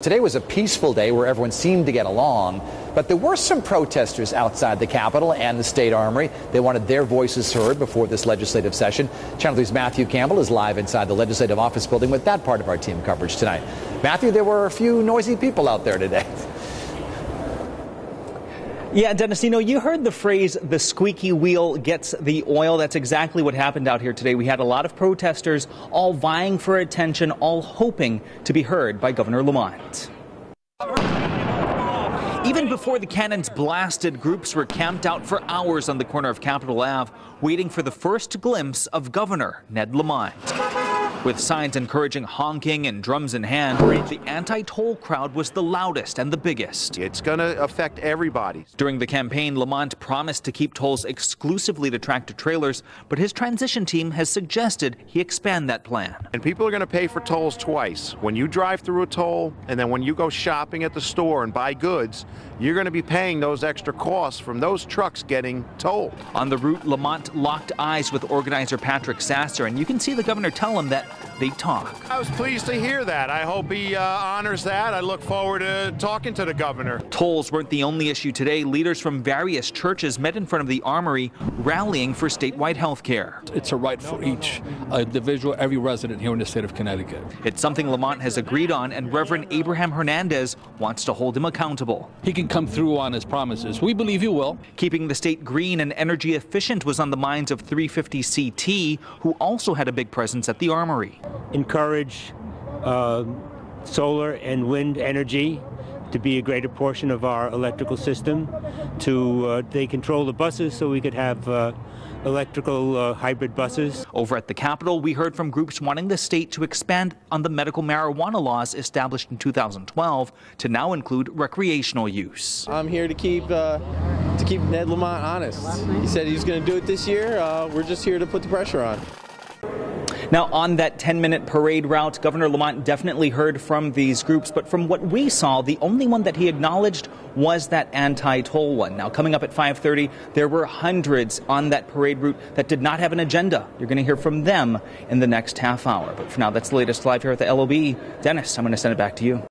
Today was a peaceful day where everyone seemed to get along, but there were some protesters outside the Capitol and the State Armory. They wanted their voices heard before this legislative session. Channel 3's Matthew Campbell is live inside the Legislative Office building with that part of our team coverage tonight. Matthew, there were a few noisy people out there today. Yeah, Dennis, you heard the phrase, the squeaky wheel gets the oil. That's exactly what happened out here today. We had a lot of protesters all vying for attention, all hoping to be heard by Governor Lamont. Even before the cannons blasted, groups were camped out for hours on the corner of Capitol Ave, waiting for the first glimpse of Governor Ned Lamont. With signs encouraging honking and drums in hand, the anti-toll crowd was the loudest and the biggest. It's going to affect everybody. During the campaign, Lamont promised to keep tolls exclusively to tractor-trailers, but his transition team has suggested he expand that plan. And people are going to pay for tolls twice. When you drive through a toll, and then when you go shopping at the store and buy goods, you're going to be paying those extra costs from those trucks getting tolled. On the route, Lamont locked eyes with organizer Patrick Sasser, and you can see the governor tell him that they talk. I was pleased to hear that. I hope he honors that. I look forward to talking to the governor. Tolls weren't the only issue today. Leaders from various churches met in front of the Armory, rallying for statewide health care. It's a right for each individual, every resident here in the state of Connecticut. It's something Lamont has agreed on, and Reverend Abraham Hernandez wants to hold him accountable. He can come through on his promises. We believe he will. Keeping the state green and energy efficient was on the minds of 350CT, who also had a big presence at the Armory. Encourage solar and wind energy to be a greater portion of our electrical system. They control the buses, so we could have electrical hybrid buses. Over at the Capitol, we heard from groups wanting the state to expand on the medical marijuana laws established in 2012 to now include recreational use. I'm here to keep Ned Lamont honest. He said he was going to do it this year. We're just here to put the pressure on. Now, on that 10-minute parade route, Governor Lamont definitely heard from these groups, but from what we saw, the only one that he acknowledged was that anti-toll one. Now, coming up at 5:30, there were hundreds on that parade route that did not have an agenda. You're going to hear from them in the next half hour. But for now, that's the latest live here at the LOB. Dennis, I'm going to send it back to you.